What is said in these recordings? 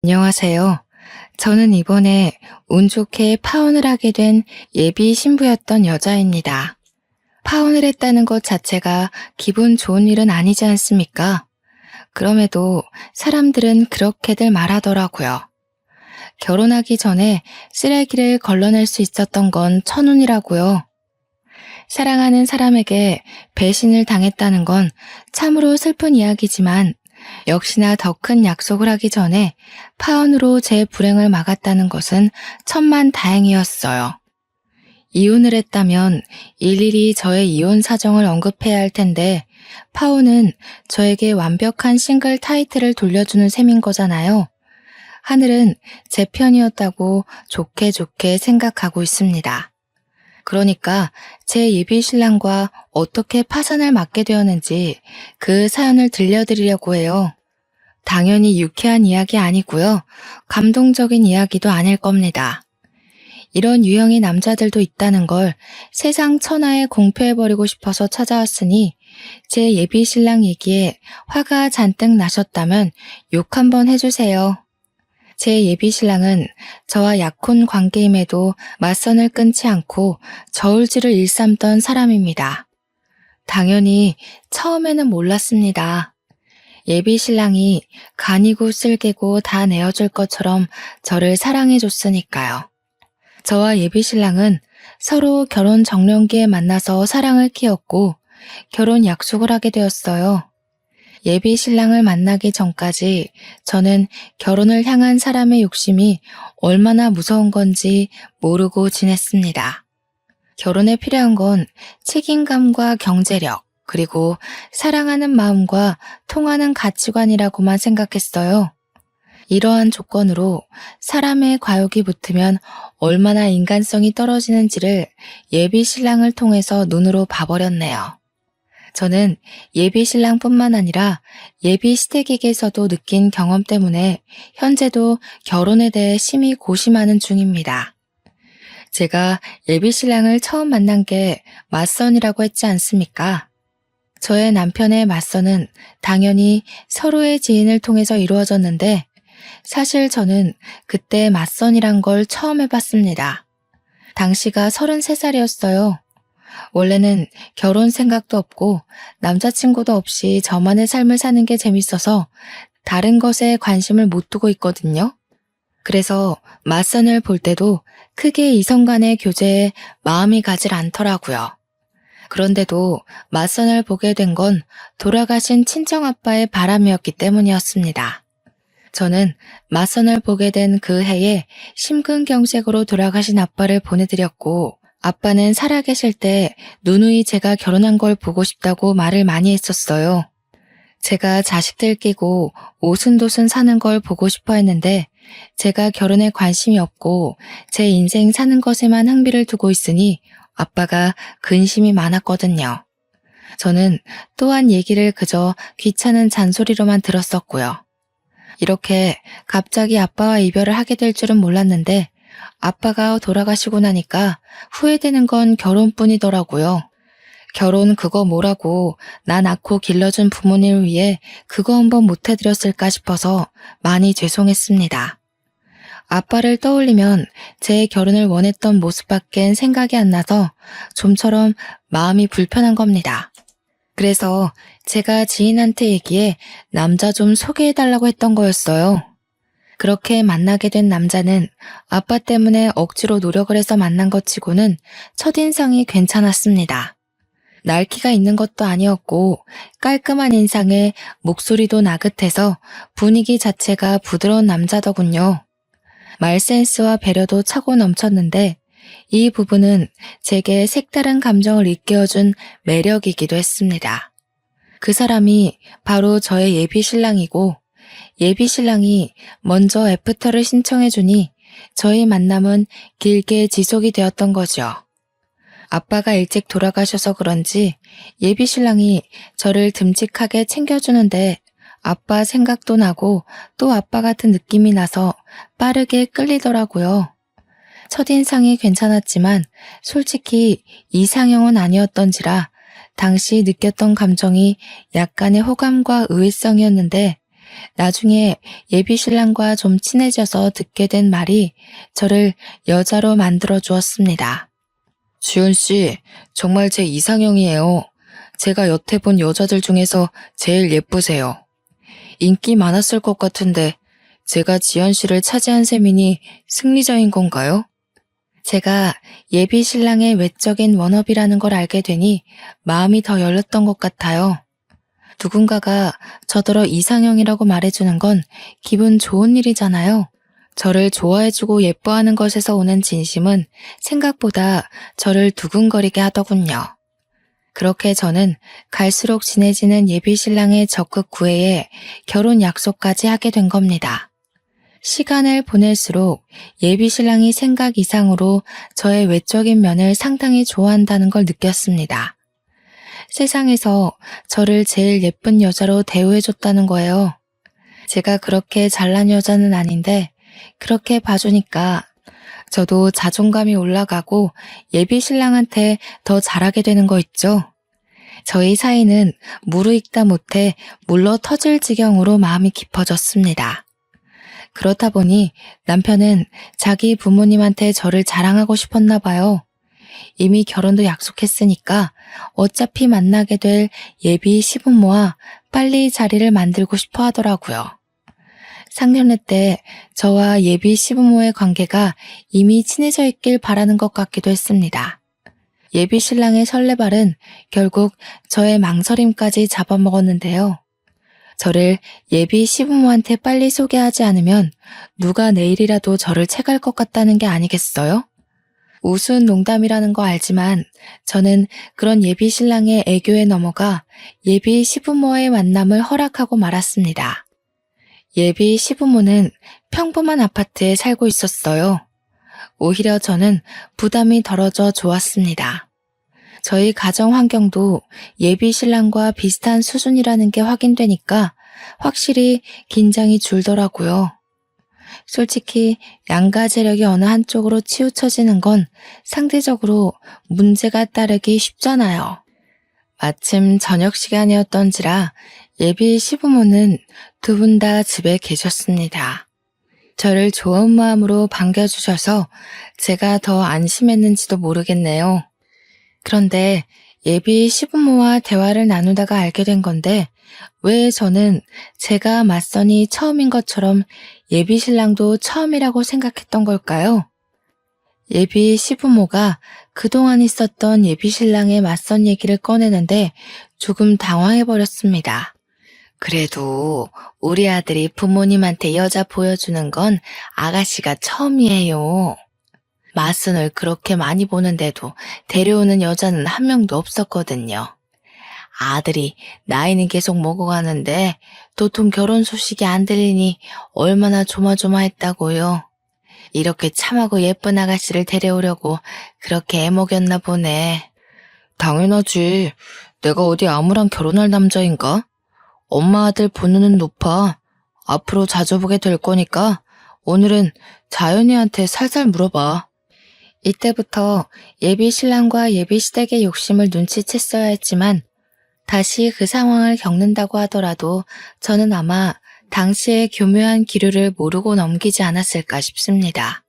안녕하세요. 저는 이번에 운 좋게 파혼을 하게 된 예비 신부였던 여자입니다. 파혼을 했다는 것 자체가 기분 좋은 일은 아니지 않습니까? 그럼에도 사람들은 그렇게들 말하더라고요. 결혼하기 전에 쓰레기를 걸러낼 수 있었던 건 천운이라고요. 사랑하는 사람에게 배신을 당했다는 건 참으로 슬픈 이야기지만 역시나 더 큰 약속을 하기 전에 파혼으로 제 불행을 막았다는 것은 천만 다행이었어요. 이혼을 했다면 일일이 저의 이혼 사정을 언급해야 할 텐데 파혼은 저에게 완벽한 싱글 타이틀을 돌려주는 셈인 거잖아요. 하늘은 제 편이었다고 좋게 좋게 생각하고 있습니다. 그러니까 제 예비 신랑과 어떻게 파산을 맞게 되었는지 그 사연을 들려드리려고 해요. 당연히 유쾌한 이야기 아니고요. 감동적인 이야기도 아닐 겁니다. 이런 유형의 남자들도 있다는 걸 세상 천하에 공표해버리고 싶어서 찾아왔으니 제 예비 신랑 얘기에 화가 잔뜩 나셨다면 욕 한번 해주세요. 제 예비 신랑은 저와 약혼 관계임에도 맞선을 끊지 않고 저울질을 일삼던 사람입니다. 당연히 처음에는 몰랐습니다. 예비 신랑이 간이고 쓸개고 다 내어줄 것처럼 저를 사랑해줬으니까요. 저와 예비 신랑은 서로 결혼 정년기에 만나서 사랑을 키웠고 결혼 약속을 하게 되었어요. 예비 신랑을 만나기 전까지 저는 결혼을 향한 사람의 욕심이 얼마나 무서운 건지 모르고 지냈습니다. 결혼에 필요한 건 책임감과 경제력, 그리고 사랑하는 마음과 통하는 가치관이라고만 생각했어요. 이러한 조건으로 사람의 과욕이 붙으면 얼마나 인간성이 떨어지는지를 예비 신랑을 통해서 눈으로 봐버렸네요. 저는 예비 신랑뿐만 아니라 예비 시댁에게서도 느낀 경험 때문에 현재도 결혼에 대해 심히 고심하는 중입니다. 제가 예비 신랑을 처음 만난 게 맞선이라고 했지 않습니까? 저의 남편의 맞선은 당연히 서로의 지인을 통해서 이루어졌는데 사실 저는 그때 맞선이란 걸 처음 해봤습니다. 당시가 33살이었어요. 원래는 결혼 생각도 없고 남자친구도 없이 저만의 삶을 사는 게 재밌어서 다른 것에 관심을 못 두고 있거든요. 그래서 맞선을 볼 때도 크게 이성 간의 교제에 마음이 가질 않더라고요. 그런데도 맞선을 보게 된 건 돌아가신 친정아빠의 바람이었기 때문이었습니다. 저는 맞선을 보게 된 그 해에 심근경색으로 돌아가신 아빠를 보내드렸고 아빠는 살아계실 때 누누이 제가 결혼한 걸 보고 싶다고 말을 많이 했었어요. 제가 자식들 끼고 오순도순 사는 걸 보고 싶어 했는데 제가 결혼에 관심이 없고 제 인생 사는 것에만 흥미를 두고 있으니 아빠가 근심이 많았거든요. 저는 또한 얘기를 그저 귀찮은 잔소리로만 들었었고요. 이렇게 갑자기 아빠와 이별을 하게 될 줄은 몰랐는데 아빠가 돌아가시고 나니까 후회되는 건 결혼뿐이더라고요. 결혼 그거 뭐라고 나 낳고 길러준 부모님을 위해 그거 한번 못해드렸을까 싶어서 많이 죄송했습니다. 아빠를 떠올리면 제 결혼을 원했던 모습밖엔 생각이 안 나서 좀처럼 마음이 불편한 겁니다. 그래서 제가 지인한테 얘기해 남자 좀 소개해달라고 했던 거였어요. 그렇게 만나게 된 남자는 아빠 때문에 억지로 노력을 해서 만난 것 치고는 첫인상이 괜찮았습니다. 날기가 있는 것도 아니었고 깔끔한 인상에 목소리도 나긋해서 분위기 자체가 부드러운 남자더군요. 말센스와 배려도 차고 넘쳤는데 이 부분은 제게 색다른 감정을 일깨워준 매력이기도 했습니다. 그 사람이 바로 저의 예비 신랑이고 예비 신랑이 먼저 애프터를 신청해주니 저희 만남은 길게 지속이 되었던 거죠. 아빠가 일찍 돌아가셔서 그런지 예비 신랑이 저를 듬직하게 챙겨주는데 아빠 생각도 나고 또 아빠 같은 느낌이 나서 빠르게 끌리더라고요. 첫인상이 괜찮았지만 솔직히 이상형은 아니었던지라 당시 느꼈던 감정이 약간의 호감과 의외성이었는데 나중에 예비 신랑과 좀 친해져서 듣게 된 말이 저를 여자로 만들어 주었습니다. 주연 씨, 정말 제 이상형이에요. 제가 여태 본 여자들 중에서 제일 예쁘세요. 인기 많았을 것 같은데 제가 지연 씨를 차지한 셈이니 승리자인 건가요? 제가 예비 신랑의 외적인 워너비라는 걸 알게 되니 마음이 더 열렸던 것 같아요. 누군가가 저더러 이상형이라고 말해주는 건 기분 좋은 일이잖아요. 저를 좋아해주고 예뻐하는 것에서 오는 진심은 생각보다 저를 두근거리게 하더군요. 그렇게 저는 갈수록 친해지는 예비 신랑의 적극 구애에 결혼 약속까지 하게 된 겁니다. 시간을 보낼수록 예비 신랑이 생각 이상으로 저의 외적인 면을 상당히 좋아한다는 걸 느꼈습니다. 세상에서 저를 제일 예쁜 여자로 대우해줬다는 거예요. 제가 그렇게 잘난 여자는 아닌데 그렇게 봐주니까 저도 자존감이 올라가고 예비 신랑한테 더 잘하게 되는 거 있죠. 저희 사이는 무르익다 못해 물러 터질 지경으로 마음이 깊어졌습니다. 그렇다 보니 남편은 자기 부모님한테 저를 자랑하고 싶었나 봐요. 이미 결혼도 약속했으니까 어차피 만나게 될 예비 시부모와 빨리 자리를 만들고 싶어 하더라고요. 상견례 때 저와 예비 시부모의 관계가 이미 친해져 있길 바라는 것 같기도 했습니다. 예비 신랑의 설레발은 결국 저의 망설임까지 잡아먹었는데요. 저를 예비 시부모한테 빨리 소개하지 않으면 누가 내일이라도 저를 채갈 것 같다는 게 아니겠어요? 우스운 농담이라는 거 알지만 저는 그런 예비 신랑의 애교에 넘어가 예비 시부모의 만남을 허락하고 말았습니다. 예비 시부모는 평범한 아파트에 살고 있었어요. 오히려 저는 부담이 덜어져 좋았습니다. 저희 가정 환경도 예비 신랑과 비슷한 수준이라는 게 확인되니까 확실히 긴장이 줄더라고요. 솔직히 양가 재력이 어느 한쪽으로 치우쳐지는 건 상대적으로 문제가 따르기 쉽잖아요. 마침 저녁 시간이었던지라 예비 시부모는 두 분 다 집에 계셨습니다. 저를 좋은 마음으로 반겨주셔서 제가 더 안심했는지도 모르겠네요. 그런데 예비 시부모와 대화를 나누다가 알게 된 건데 왜 저는 제가 맞선이 처음인 것처럼 예비 신랑도 처음이라고 생각했던 걸까요? 예비 시부모가 그동안 있었던 예비 신랑의 맞선 얘기를 꺼내는데 조금 당황해버렸습니다. 그래도 우리 아들이 부모님한테 여자 보여주는 건 아가씨가 처음이에요. 맞선을 그렇게 많이 보는데도 데려오는 여자는 한 명도 없었거든요. 아들이 나이는 계속 먹어가는데 도통 결혼 소식이 안 들리니 얼마나 조마조마했다고요. 이렇게 참하고 예쁜 아가씨를 데려오려고 그렇게 애먹였나 보네. 당연하지. 내가 어디 아무랑 결혼할 남자인가? 엄마 아들 본능은 높아. 앞으로 자주 보게 될 거니까 오늘은 자연이한테 살살 물어봐. 이때부터 예비 신랑과 예비 시댁의 욕심을 눈치챘어야 했지만 다시 그 상황을 겪는다고 하더라도 저는 아마 당시의 교묘한 기류를 모르고 넘기지 않았을까 싶습니다.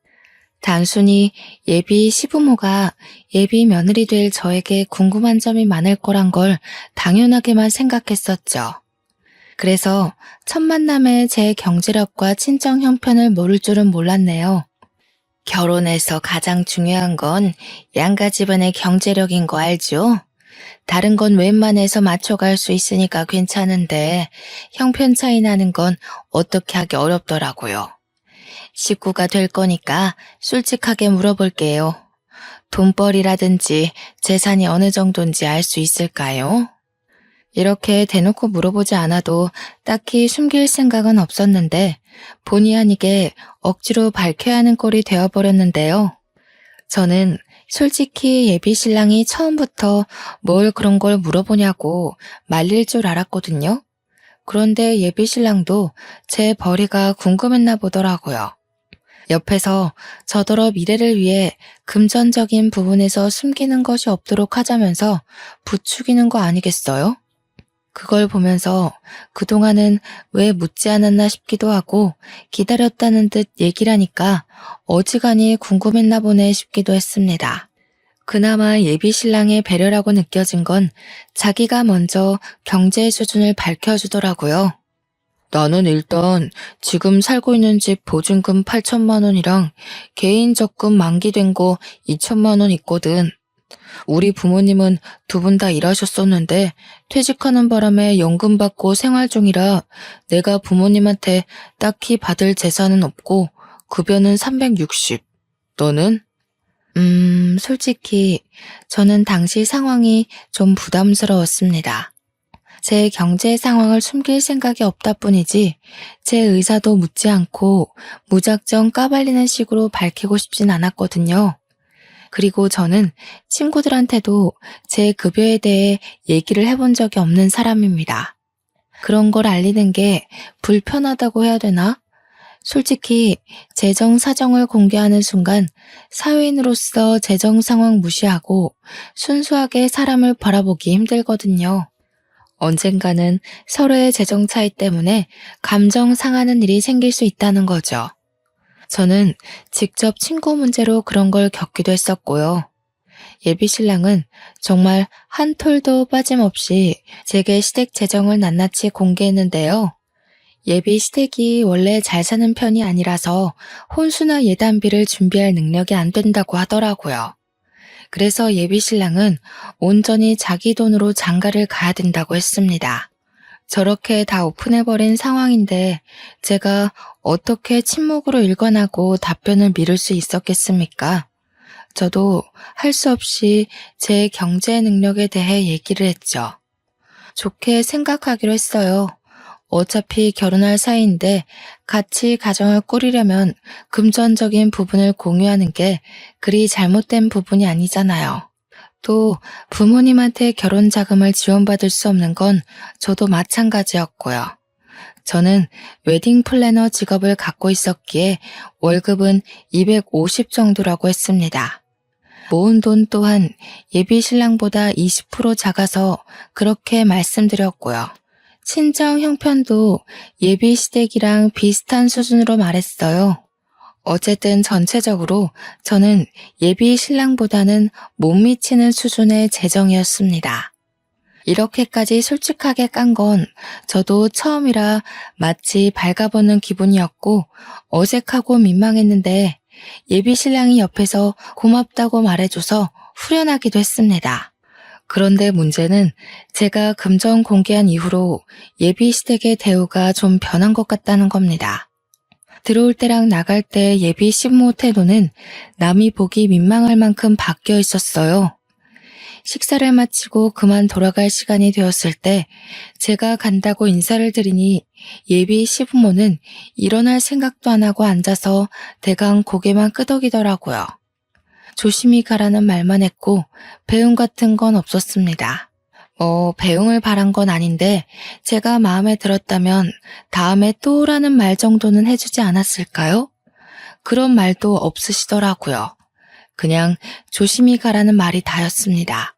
단순히 예비 시부모가 예비 며느리 될 저에게 궁금한 점이 많을 거란 걸 당연하게만 생각했었죠. 그래서 첫 만남에 제 경제력과 친정 형편을 모를 줄은 몰랐네요. 결혼에서 가장 중요한 건 양가 집안의 경제력인 거 알죠? 다른 건 웬만해서 맞춰갈 수 있으니까 괜찮은데 형편 차이 나는 건 어떻게 하기 어렵더라고요. 식구가 될 거니까 솔직하게 물어볼게요. 돈벌이라든지 재산이 어느 정도인지 알 수 있을까요? 이렇게 대놓고 물어보지 않아도 딱히 숨길 생각은 없었는데 본의 아니게 억지로 밝혀야 하는 꼴이 되어버렸는데요. 저는 솔직히 예비 신랑이 처음부터 뭘 그런 걸 물어보냐고 말릴 줄 알았거든요. 그런데 예비 신랑도 제 벌이가 궁금했나 보더라고요. 옆에서 저더러 미래를 위해 금전적인 부분에서 숨기는 것이 없도록 하자면서 부추기는 거 아니겠어요? 그걸 보면서 그동안은 왜 묻지 않았나 싶기도 하고 기다렸다는 듯 얘기를 하니까 어지간히 궁금했나 보네 싶기도 했습니다. 그나마 예비 신랑의 배려라고 느껴진 건 자기가 먼저 경제 수준을 밝혀주더라고요. 나는 일단 지금 살고 있는 집 보증금 8천만 원이랑 개인 적금 만기된 거 2천만 원 있거든. 우리 부모님은 두 분 다 일하셨었는데 퇴직하는 바람에 연금 받고 생활 중이라 내가 부모님한테 딱히 받을 재산은 없고 급여는 360. 너는? 솔직히 저는 당시 상황이 좀 부담스러웠습니다. 제 경제 상황을 숨길 생각이 없다 뿐이지 제 의사도 묻지 않고 무작정 까발리는 식으로 밝히고 싶진 않았거든요. 그리고 저는 친구들한테도 제 급여에 대해 얘기를 해본 적이 없는 사람입니다. 그런 걸 알리는 게 불편하다고 해야 되나? 솔직히 재정 사정을 공개하는 순간 사회인으로서 재정 상황 무시하고 순수하게 사람을 바라보기 힘들거든요. 언젠가는 서로의 재정 차이 때문에 감정 상하는 일이 생길 수 있다는 거죠. 저는 직접 친구 문제로 그런 걸 겪기도 했었고요. 예비 신랑은 정말 한 톨도 빠짐없이 제게 시댁 재정을 낱낱이 공개했는데요. 예비 시댁이 원래 잘 사는 편이 아니라서 혼수나 예단비를 준비할 능력이 안 된다고 하더라고요. 그래서 예비 신랑은 온전히 자기 돈으로 장가를 가야 된다고 했습니다. 저렇게 다 오픈해버린 상황인데 제가 어떻게 침묵으로 일관하고 답변을 미룰 수 있었겠습니까? 저도 할 수 없이 제 경제 능력에 대해 얘기를 했죠. 좋게 생각하기로 했어요. 어차피 결혼할 사이인데 같이 가정을 꾸리려면 금전적인 부분을 공유하는 게 그리 잘못된 부분이 아니잖아요. 또 부모님한테 결혼 자금을 지원받을 수 없는 건 저도 마찬가지였고요. 저는 웨딩 플래너 직업을 갖고 있었기에 월급은 250 정도라고 했습니다. 모은 돈 또한 예비 신랑보다 20% 작아서 그렇게 말씀드렸고요. 친정 형편도 예비 시댁이랑 비슷한 수준으로 말했어요. 어쨌든 전체적으로 저는 예비 신랑보다는 못 미치는 수준의 재정이었습니다. 이렇게까지 솔직하게 깐 건 저도 처음이라 마치 발가벗는 기분이었고 어색하고 민망했는데 예비 신랑이 옆에서 고맙다고 말해줘서 후련하기도 했습니다. 그런데 문제는 제가 금전 공개한 이후로 예비 시댁의 대우가 좀 변한 것 같다는 겁니다. 들어올 때랑 나갈 때 예비 시부모 태도는 남이 보기 민망할 만큼 바뀌어 있었어요. 식사를 마치고 그만 돌아갈 시간이 되었을 때 제가 간다고 인사를 드리니 예비 시부모는 일어날 생각도 안 하고 앉아서 대강 고개만 끄덕이더라고요. 조심히 가라는 말만 했고 배웅 같은 건 없었습니다. 배웅을 바란 건 아닌데 제가 마음에 들었다면 다음에 또 오라는 말 정도는 해주지 않았을까요? 그런 말도 없으시더라고요. 그냥 조심히 가라는 말이 다였습니다.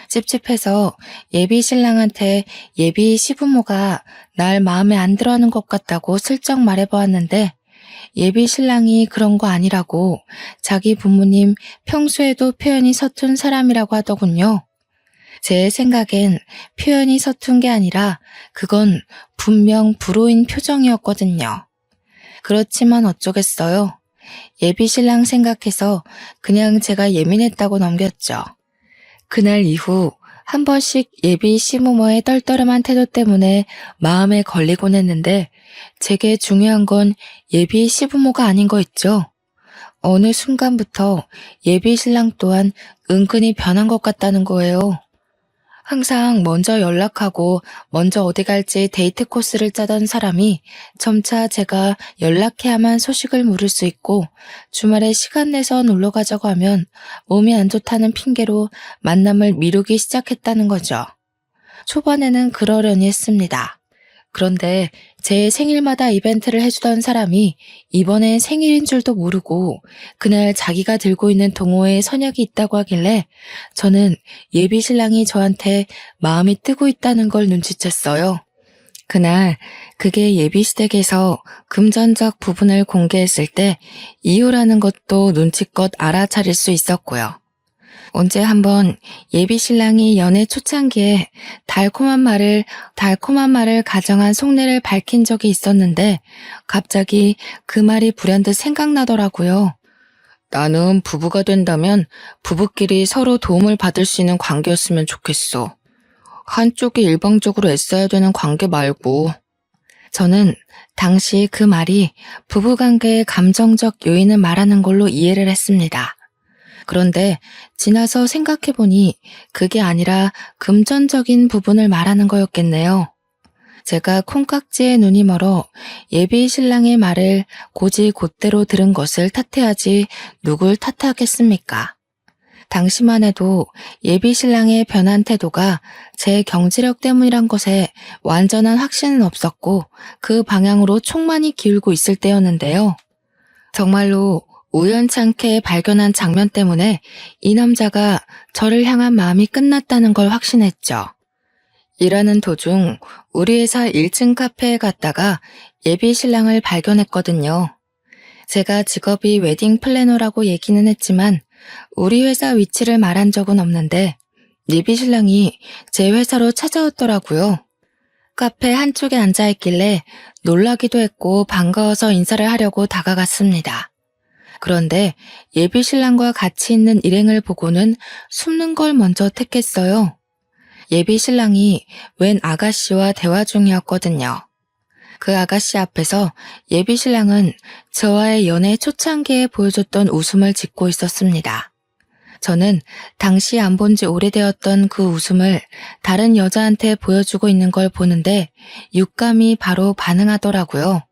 찝찝해서 예비 신랑한테 예비 시부모가 날 마음에 안 들어하는 것 같다고 슬쩍 말해보았는데 예비 신랑이 그런 거 아니라고 자기 부모님 평소에도 표현이 서툰 사람이라고 하더군요. 제 생각엔 표현이 서툰 게 아니라 그건 분명 불호인 표정이었거든요. 그렇지만 어쩌겠어요. 예비 신랑 생각해서 그냥 제가 예민했다고 넘겼죠. 그날 이후 한 번씩 예비 시부모의 떨떠름한 태도 때문에 마음에 걸리곤 했는데 제게 중요한 건 예비 시부모가 아닌 거 있죠. 어느 순간부터 예비 신랑 또한 은근히 변한 것 같다는 거예요. 항상 먼저 연락하고 먼저 어디 갈지 데이트 코스를 짜던 사람이 점차 제가 연락해야만 소식을 물을 수 있고 주말에 시간 내서 놀러 가자고 하면 몸이 안 좋다는 핑계로 만남을 미루기 시작했다는 거죠. 초반에는 그러려니 했습니다. 그런데 제 생일마다 이벤트를 해주던 사람이 이번엔 생일인 줄도 모르고 그날 자기가 들고 있는 동호회에 선약이 있다고 하길래 저는 예비 신랑이 저한테 마음이 뜨고 있다는 걸 눈치챘어요. 그날 그게 예비시댁에서 금전적 부분을 공개했을 때 이유라는 것도 눈치껏 알아차릴 수 있었고요. 언제 한번 예비신랑이 연애 초창기에 달콤한 말을 가정한 속내를 밝힌 적이 있었는데 갑자기 그 말이 불현듯 생각나더라고요. 나는 부부가 된다면 부부끼리 서로 도움을 받을 수 있는 관계였으면 좋겠어. 한쪽이 일방적으로 애써야 되는 관계 말고. 저는 당시 그 말이 부부관계의 감정적 요인을 말하는 걸로 이해를 했습니다. 그런데 지나서 생각해보니 그게 아니라 금전적인 부분을 말하는 거였겠네요. 제가 콩깍지에 눈이 멀어 예비 신랑의 말을 곧이곧대로 들은 것을 탓해야지 누굴 탓하겠습니까? 당시만 해도 예비 신랑의 변한 태도가 제 경제력 때문이란 것에 완전한 확신은 없었고 그 방향으로 촉만이 기울고 있을 때였는데요. 정말로 우연찮게 발견한 장면 때문에 이 남자가 저를 향한 마음이 끝났다는 걸 확신했죠. 일하는 도중 우리 회사 1층 카페에 갔다가 예비 신랑을 발견했거든요. 제가 직업이 웨딩 플래너라고 얘기는 했지만 우리 회사 위치를 말한 적은 없는데 예비 신랑이 제 회사로 찾아왔더라고요. 카페 한쪽에 앉아있길래 놀라기도 했고 반가워서 인사를 하려고 다가갔습니다. 그런데 예비 신랑과 같이 있는 일행을 보고는 숨는 걸 먼저 택했어요. 예비 신랑이 웬 아가씨와 대화 중이었거든요. 그 아가씨 앞에서 예비 신랑은 저와의 연애 초창기에 보여줬던 웃음을 짓고 있었습니다. 저는 당시 안 본 지 오래되었던 그 웃음을 다른 여자한테 보여주고 있는 걸 보는데 육감이 바로 반응하더라고요.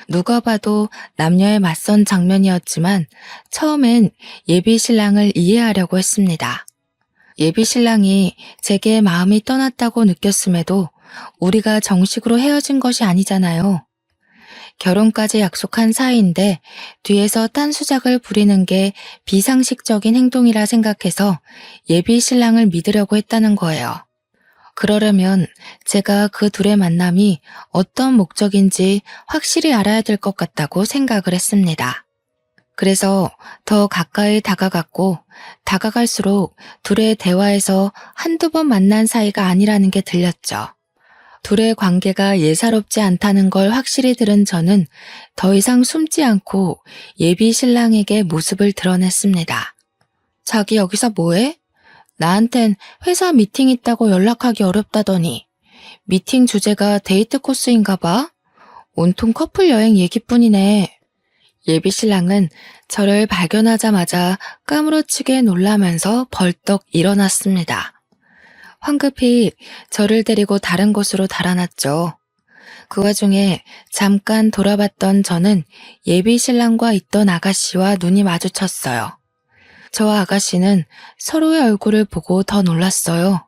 누가 봐도 남녀의 맞선 장면이었지만 처음엔 예비 신랑을 이해하려고 했습니다. 예비 신랑이 제게 마음이 떠났다고 느꼈음에도 우리가 정식으로 헤어진 것이 아니잖아요. 결혼까지 약속한 사이인데 뒤에서 딴 수작을 부리는 게 비상식적인 행동이라 생각해서 예비 신랑을 믿으려고 했다는 거예요. 그러려면 제가 그 둘의 만남이 어떤 목적인지 확실히 알아야 될 것 같다고 생각을 했습니다. 그래서 더 가까이 다가갔고 다가갈수록 둘의 대화에서 한두 번 만난 사이가 아니라는 게 들렸죠. 둘의 관계가 예사롭지 않다는 걸 확실히 들은 저는 더 이상 숨지 않고 예비 신랑에게 모습을 드러냈습니다. 자기 여기서 뭐해? 나한텐 회사 미팅 있다고 연락하기 어렵다더니 미팅 주제가 데이트 코스인가 봐? 온통 커플 여행 얘기뿐이네. 예비 신랑은 저를 발견하자마자 까무러치게 놀라면서 벌떡 일어났습니다. 황급히 저를 데리고 다른 곳으로 달아났죠. 그 와중에 잠깐 돌아봤던 저는 예비 신랑과 있던 아가씨와 눈이 마주쳤어요. 저와 아가씨는 서로의 얼굴을 보고 더 놀랐어요.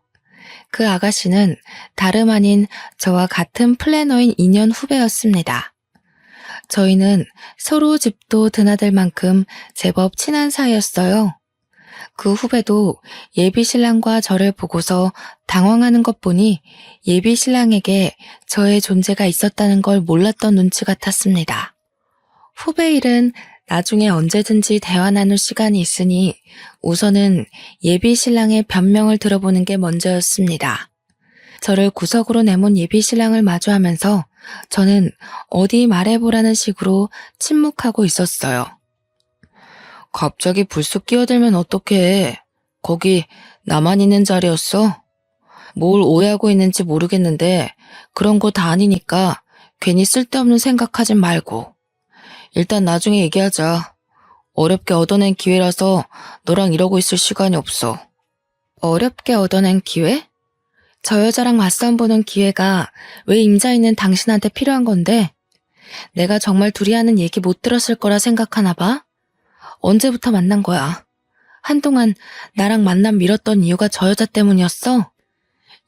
그 아가씨는 다름 아닌 저와 같은 플래너인 2년 후배였습니다. 저희는 서로 집도 드나들 만큼 제법 친한 사이였어요. 그 후배도 예비 신랑과 저를 보고서 당황하는 것 보니 예비 신랑에게 저의 존재가 있었다는 걸 몰랐던 눈치 같았습니다. 후배 일은 나중에 언제든지 대화 나눌 시간이 있으니 우선은 예비 신랑의 변명을 들어보는 게 먼저였습니다. 저를 구석으로 내몬 예비 신랑을 마주하면서 저는 어디 말해보라는 식으로 침묵하고 있었어요. 갑자기 불쑥 끼어들면 어떡해. 거기 나만 있는 자리였어? 뭘 오해하고 있는지 모르겠는데 그런 거 다 아니니까 괜히 쓸데없는 생각하진 말고. 일단 나중에 얘기하자. 어렵게 얻어낸 기회라서 너랑 이러고 있을 시간이 없어. 어렵게 얻어낸 기회? 저 여자랑 맞싸움 보는 기회가 왜 임자 있는 당신한테 필요한 건데? 내가 정말 둘이 하는 얘기 못 들었을 거라 생각하나 봐? 언제부터 만난 거야? 한동안 나랑 만남 미뤘던 이유가 저 여자 때문이었어?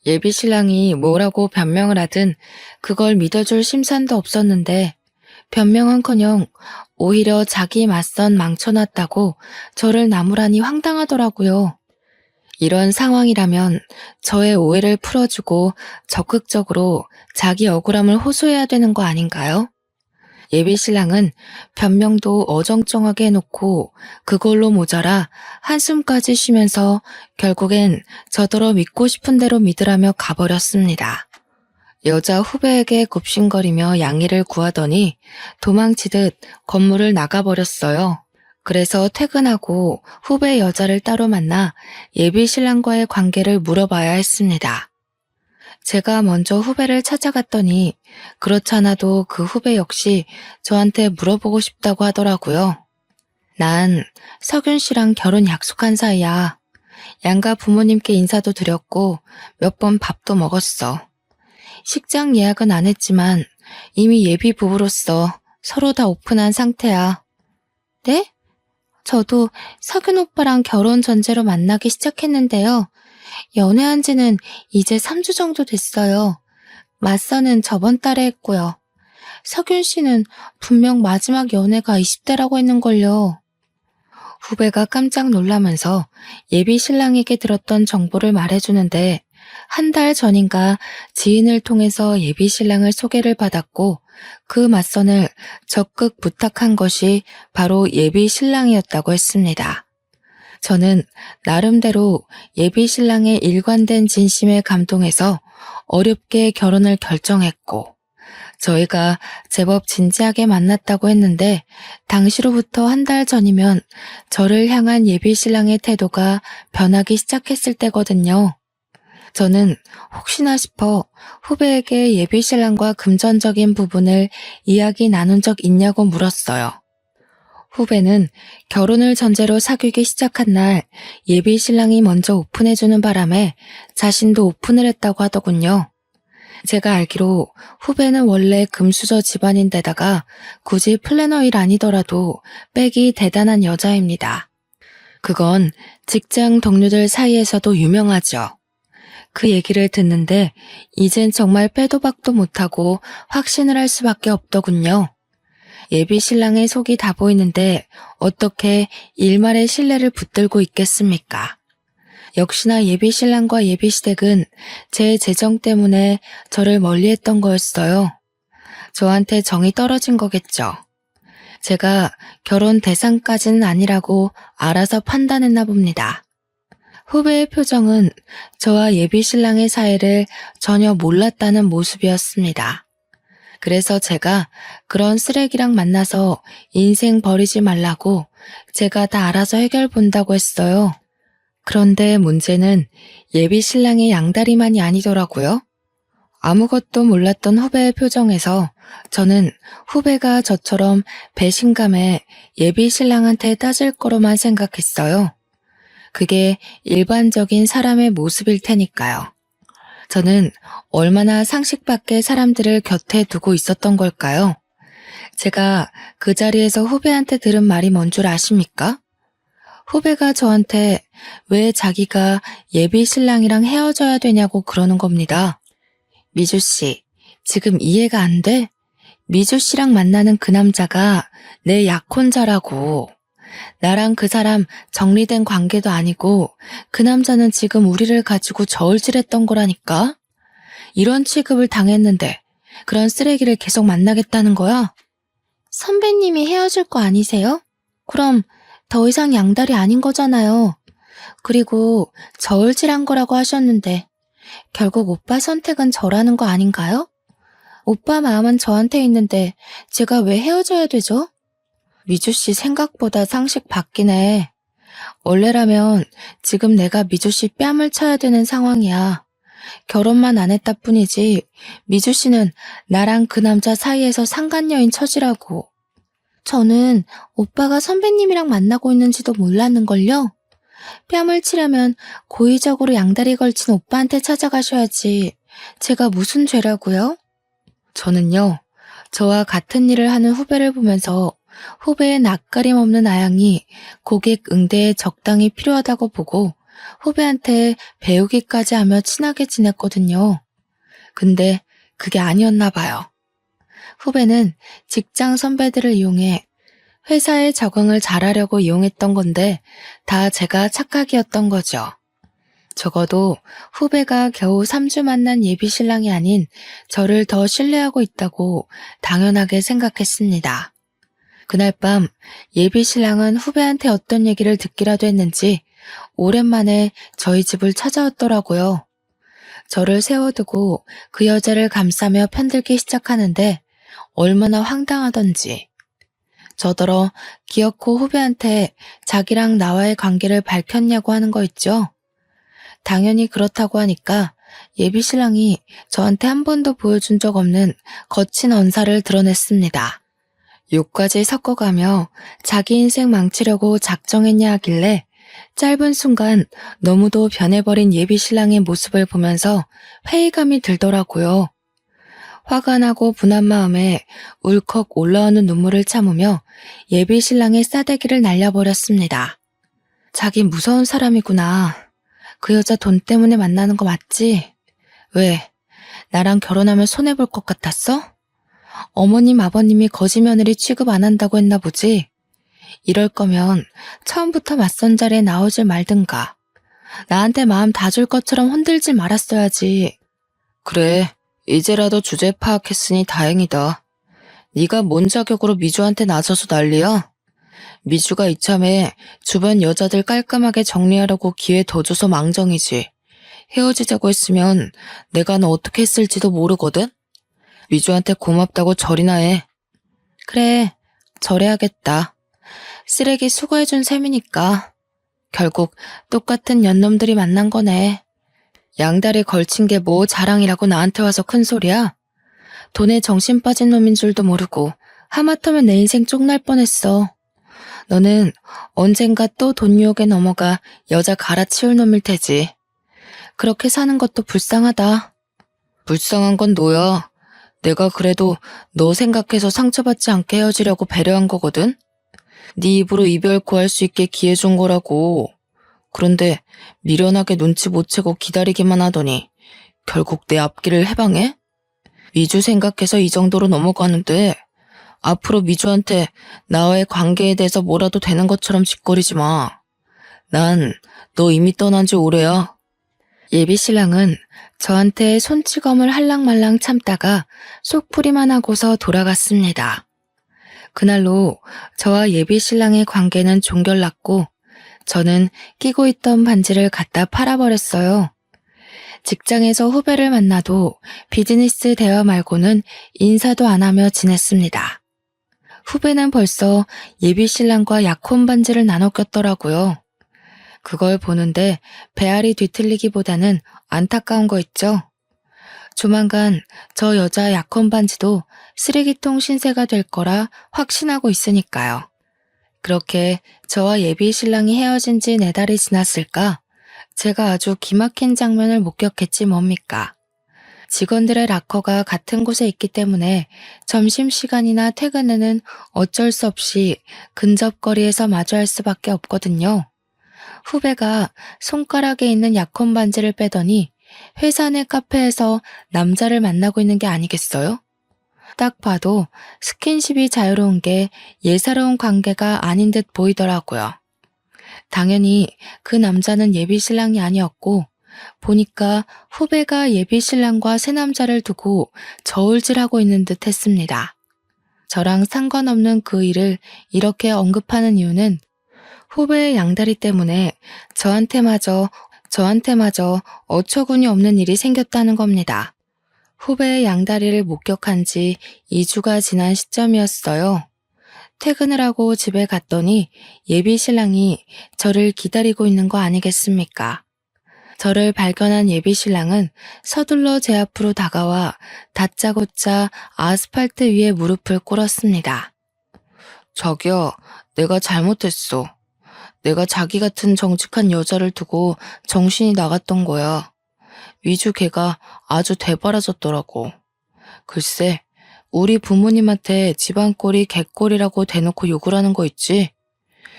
예비 신랑이 뭐라고 변명을 하든 그걸 믿어줄 심산도 없었는데 변명은커녕 오히려 자기 맞선 망쳐놨다고 저를 나무라니 황당하더라고요. 이런 상황이라면 저의 오해를 풀어주고 적극적으로 자기 억울함을 호소해야 되는 거 아닌가요? 예비 신랑은 변명도 어정쩡하게 해놓고 그걸로 모자라 한숨까지 쉬면서 결국엔 저더러 믿고 싶은 대로 믿으라며 가버렸습니다. 여자 후배에게 굽신거리며 양해를 구하더니 도망치듯 건물을 나가버렸어요. 그래서 퇴근하고 후배 여자를 따로 만나 예비 신랑과의 관계를 물어봐야 했습니다. 제가 먼저 후배를 찾아갔더니 그렇잖아도 그 후배 역시 저한테 물어보고 싶다고 하더라고요. 난 석윤 씨랑 결혼 약속한 사이야. 양가 부모님께 인사도 드렸고 몇 번 밥도 먹었어. 식장 예약은 안 했지만 이미 예비 부부로서 서로 다 오픈한 상태야. 네? 저도 석윤 오빠랑 결혼 전제로 만나기 시작했는데요. 연애한 지는 이제 3주 정도 됐어요. 맞선은 저번 달에 했고요. 석윤 씨는 분명 마지막 연애가 20대라고 했는걸요. 후배가 깜짝 놀라면서 예비 신랑에게 들었던 정보를 말해주는데 한 달 전인가 지인을 통해서 예비 신랑을 소개를 받았고 그 맞선을 적극 부탁한 것이 바로 예비 신랑이었다고 했습니다. 저는 나름대로 예비 신랑의 일관된 진심에 감동해서 어렵게 결혼을 결정했고 저희가 제법 진지하게 만났다고 했는데 당시로부터 한 달 전이면 저를 향한 예비 신랑의 태도가 변하기 시작했을 때거든요. 저는 혹시나 싶어 후배에게 예비 신랑과 금전적인 부분을 이야기 나눈 적 있냐고 물었어요. 후배는 결혼을 전제로 사귀기 시작한 날 예비 신랑이 먼저 오픈해주는 바람에 자신도 오픈을 했다고 하더군요. 제가 알기로 후배는 원래 금수저 집안인데다가 굳이 플래너일 아니더라도 백이 대단한 여자입니다. 그건 직장 동료들 사이에서도 유명하죠. 그 얘기를 듣는데 이젠 정말 빼도 박도 못하고 확신을 할 수밖에 없더군요. 예비 신랑의 속이 다 보이는데 어떻게 일말의 신뢰를 붙들고 있겠습니까? 역시나 예비 신랑과 예비 시댁은 제 재정 때문에 저를 멀리했던 거였어요. 저한테 정이 떨어진 거겠죠. 제가 결혼 대상까지는 아니라고 알아서 판단했나 봅니다. 후배의 표정은 저와 예비 신랑의 사이를 전혀 몰랐다는 모습이었습니다. 그래서 제가 그런 쓰레기랑 만나서 인생 버리지 말라고 제가 다 알아서 해결 본다고 했어요. 그런데 문제는 예비 신랑의 양다리만이 아니더라고요. 아무것도 몰랐던 후배의 표정에서 저는 후배가 저처럼 배신감에 예비 신랑한테 따질 거로만 생각했어요. 그게 일반적인 사람의 모습일 테니까요. 저는 얼마나 상식 밖의 사람들을 곁에 두고 있었던 걸까요? 제가 그 자리에서 후배한테 들은 말이 뭔 줄 아십니까? 후배가 저한테 왜 자기가 예비 신랑이랑 헤어져야 되냐고 그러는 겁니다. 미주 씨, 지금 이해가 안 돼? 미주 씨랑 만나는 그 남자가 내 약혼자라고. 나랑 그 사람 정리된 관계도 아니고 그 남자는 지금 우리를 가지고 저울질했던 거라니까. 이런 취급을 당했는데 그런 쓰레기를 계속 만나겠다는 거야? 선배님이 헤어질 거 아니세요? 그럼 더 이상 양다리 아닌 거잖아요. 그리고 저울질한 거라고 하셨는데 결국 오빠 선택은 저라는 거 아닌가요? 오빠 마음은 저한테 있는데 제가 왜 헤어져야 되죠? 미주 씨 생각보다 상식 바뀌네. 원래라면 지금 내가 미주 씨 뺨을 쳐야 되는 상황이야. 결혼만 안 했다 뿐이지 미주 씨는 나랑 그 남자 사이에서 상간녀인 처지라고. 저는 오빠가 선배님이랑 만나고 있는지도 몰랐는걸요. 뺨을 치려면 고의적으로 양다리 걸친 오빠한테 찾아가셔야지. 제가 무슨 죄라고요? 저는요, 저와 같은 일을 하는 후배를 보면서 후배의 낯가림 없는 아양이 고객 응대에 적당히 필요하다고 보고 후배한테 배우기까지 하며 친하게 지냈거든요. 근데 그게 아니었나 봐요. 후배는 직장 선배들을 이용해 회사에 적응을 잘하려고 이용했던 건데 다 제가 착각이었던 거죠. 적어도 후배가 겨우 3주 만난 예비 신랑이 아닌 저를 더 신뢰하고 있다고 당연하게 생각했습니다. 그날 밤 예비 신랑은 후배한테 어떤 얘기를 듣기라도 했는지 오랜만에 저희 집을 찾아왔더라고요. 저를 세워두고 그 여자를 감싸며 편들기 시작하는데 얼마나 황당하던지. 저더러 기어코 후배한테 자기랑 나와의 관계를 밝혔냐고 하는 거 있죠? 당연히 그렇다고 하니까 예비 신랑이 저한테 한 번도 보여준 적 없는 거친 언사를 드러냈습니다. 욕까지 섞어가며 자기 인생 망치려고 작정했냐 하길래 짧은 순간 너무도 변해버린 예비 신랑의 모습을 보면서 회의감이 들더라고요. 화가 나고 분한 마음에 울컥 올라오는 눈물을 참으며 예비 신랑의 싸대기를 날려버렸습니다. 자기 무서운 사람이구나. 그 여자 돈 때문에 만나는 거 맞지? 왜? 나랑 결혼하면 손해볼 것 같았어? 어머님 아버님이 거지 며느리 취급 안 한다고 했나 보지? 이럴 거면 처음부터 맞선 자리에 나오질 말든가. 나한테 마음 다 줄 것처럼 흔들지 말았어야지. 그래, 이제라도 주제 파악했으니 다행이다. 네가 뭔 자격으로 미주한테 나서서 난리야? 미주가 이참에 주변 여자들 깔끔하게 정리하려고 기회 더 줘서 망정이지. 헤어지자고 했으면 내가 너 어떻게 했을지도 모르거든? 미주한테 고맙다고 절이나 해. 그래, 절해야겠다. 쓰레기 수거해준 셈이니까. 결국 똑같은 연놈들이 만난 거네. 양다리 걸친 게 뭐 자랑이라고 나한테 와서 큰 소리야? 돈에 정신 빠진 놈인 줄도 모르고 하마터면 내 인생 쪽날 뻔했어. 너는 언젠가 또 돈 유혹에 넘어가 여자 갈아치울 놈일 테지. 그렇게 사는 것도 불쌍하다. 불쌍한 건 너야. 내가 그래도 너 생각해서 상처받지 않게 헤어지려고 배려한 거거든? 네 입으로 이별 구할 수 있게 기회 준 거라고. 그런데 미련하게 눈치 못 채고 기다리기만 하더니 결국 내 앞길을 해방해? 미주 생각해서 이 정도로 넘어가는데 앞으로 미주한테 나와의 관계에 대해서 뭐라도 되는 것처럼 짓거리지 마. 난 너 이미 떠난 지 오래야. 예비 신랑은 저한테 손찌검을 할랑말랑 참다가 속풀이만 하고서 돌아갔습니다. 그날로 저와 예비 신랑의 관계는 종결났고 저는 끼고 있던 반지를 갖다 팔아버렸어요. 직장에서 후배를 만나도 비즈니스 대화 말고는 인사도 안 하며 지냈습니다. 후배는 벌써 예비 신랑과 약혼 반지를 나눠 꼈더라고요. 그걸 보는데 배알이 뒤틀리기보다는 안타까운 거 있죠? 조만간 저 여자 약혼 반지도 쓰레기통 신세가 될 거라 확신하고 있으니까요. 그렇게 저와 예비 신랑이 헤어진 지 4달이 지났을까? 제가 아주 기막힌 장면을 목격했지 뭡니까? 직원들의 락커가 같은 곳에 있기 때문에 점심시간이나 퇴근 후는 어쩔 수 없이 근접거리에서 마주할 수밖에 없거든요. 후배가 손가락에 있는 약혼 반지를 빼더니 회사 내 카페에서 남자를 만나고 있는 게 아니겠어요? 딱 봐도 스킨십이 자유로운 게 예사로운 관계가 아닌 듯 보이더라고요. 당연히 그 남자는 예비 신랑이 아니었고 보니까 후배가 예비 신랑과 새 남자를 두고 저울질하고 있는 듯 했습니다. 저랑 상관없는 그 일을 이렇게 언급하는 이유는 후배의 양다리 때문에 저한테마저 어처구니 없는 일이 생겼다는 겁니다. 후배의 양다리를 목격한 지 2주가 지난 시점이었어요. 퇴근을 하고 집에 갔더니 예비 신랑이 저를 기다리고 있는 거 아니겠습니까? 저를 발견한 예비 신랑은 서둘러 제 앞으로 다가와 다짜고짜 아스팔트 위에 무릎을 꿇었습니다. 자기야, 내가 잘못했어. 내가 자기 같은 정직한 여자를 두고 정신이 나갔던 거야. 미주 걔가 아주 대바라졌더라고. 글쎄, 우리 부모님한테 집안 꼴이 개꼴이라고 대놓고 욕을 하는 거 있지?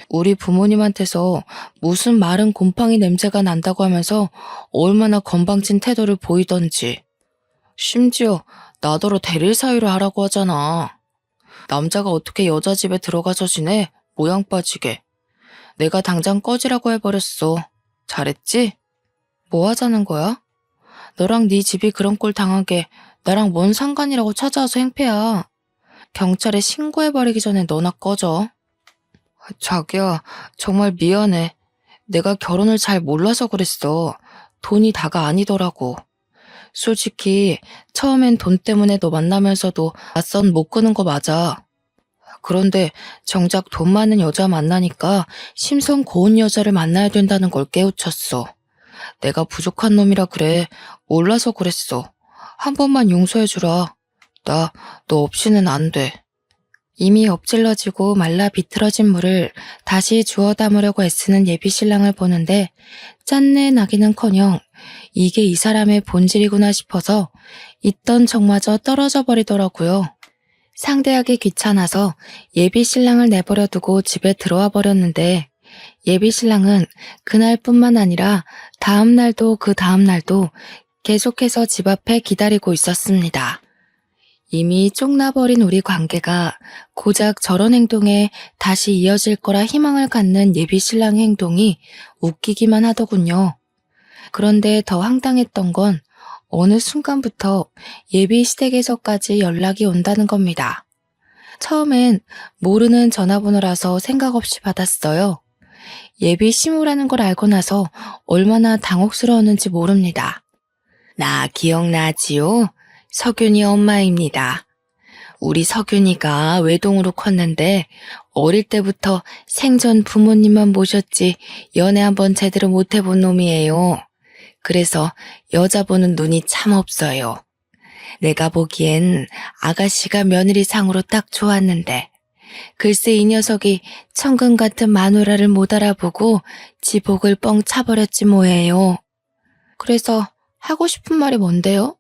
우리 부모님한테서 무슨 마른 곰팡이 냄새가 난다고 하면서 얼마나 건방진 태도를 보이던지. 심지어 나더러 대릴 사유를 하라고 하잖아. 남자가 어떻게 여자 집에 들어가서 지내? 모양 빠지게. 내가 당장 꺼지라고 해버렸어. 잘했지? 뭐 하자는 거야? 너랑 네 집이 그런 꼴 당하게 나랑 뭔 상관이라고 찾아와서 행패야. 경찰에 신고해버리기 전에 너나 꺼져. 자기야, 정말 미안해. 내가 결혼을 잘 몰라서 그랬어. 돈이 다가 아니더라고. 솔직히 처음엔 돈 때문에 너 만나면서도 맞선 못 끄는 거 맞아. 그런데 정작 돈 많은 여자 만나니까 심성 고운 여자를 만나야 된다는 걸 깨우쳤어. 내가 부족한 놈이라 그래. 몰라서 그랬어. 한 번만 용서해주라. 나 너 없이는 안 돼. 이미 엎질러지고 말라 비틀어진 물을 다시 주워 담으려고 애쓰는 예비 신랑을 보는데 짠내 나기는커녕 이게 이 사람의 본질이구나 싶어서 있던 정마저 떨어져 버리더라고요. 상대하기 귀찮아서 예비 신랑을 내버려 두고 집에 들어와 버렸는데 예비 신랑은 그날뿐만 아니라 다음 날도 그 다음 날도 계속해서 집 앞에 기다리고 있었습니다. 이미 쪽나버린 우리 관계가 고작 저런 행동에 다시 이어질 거라 희망을 갖는 예비 신랑의 행동이 웃기기만 하더군요. 그런데 더 황당했던 건 어느 순간부터 예비 시댁에서까지 연락이 온다는 겁니다. 처음엔 모르는 전화번호라서 생각 없이 받았어요. 예비 시무라는 걸 알고 나서 얼마나 당혹스러웠는지 모릅니다. 나 기억나지요? 석윤이 엄마입니다. 우리 석윤이가 외동으로 컸는데 어릴 때부터 생전 부모님만 모셨지 연애 한번 제대로 못 해본 놈이에요. 그래서 여자 보는 눈이 참 없어요. 내가 보기엔 아가씨가 며느리상으로 딱 좋았는데 글쎄 이 녀석이 천금 같은 마누라를 못 알아보고 지복을 뻥 차버렸지 뭐예요. 그래서 하고 싶은 말이 뭔데요?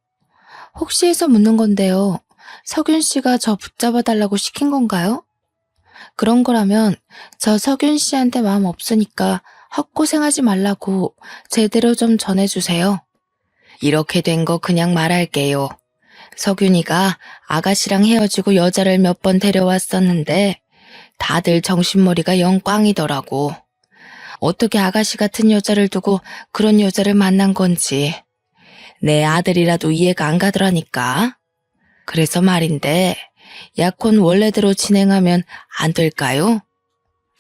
혹시 해서 묻는 건데요. 석윤 씨가 저 붙잡아 달라고 시킨 건가요? 그런 거라면 저 석윤 씨한테 마음 없으니까 헛고생하지 말라고 제대로 좀 전해주세요. 이렇게 된 거 그냥 말할게요. 석윤이가 아가씨랑 헤어지고 여자를 몇 번 데려왔었는데 다들 정신머리가 영 꽝이더라고. 어떻게 아가씨 같은 여자를 두고 그런 여자를 만난 건지 내 아들이라도 이해가 안 가더라니까. 그래서 말인데 약혼 원래대로 진행하면 안 될까요?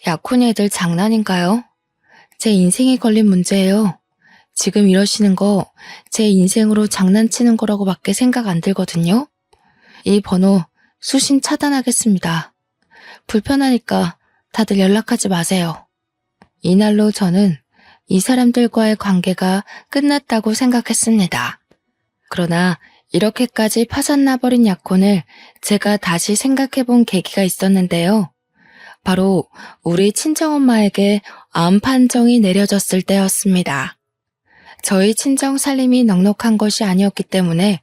약혼이 애들 장난인가요? 제 인생에 걸린 문제예요. 지금 이러시는 거 제 인생으로 장난치는 거라고밖에 생각 안 들거든요. 이 번호 수신 차단하겠습니다. 불편하니까 다들 연락하지 마세요. 이날로 저는 이 사람들과의 관계가 끝났다고 생각했습니다. 그러나 이렇게까지 파산나버린 약혼을 제가 다시 생각해본 계기가 있었는데요. 바로 우리 친정엄마에게 암 판정이 내려졌을 때였습니다. 저희 친정 살림이 넉넉한 것이 아니었기 때문에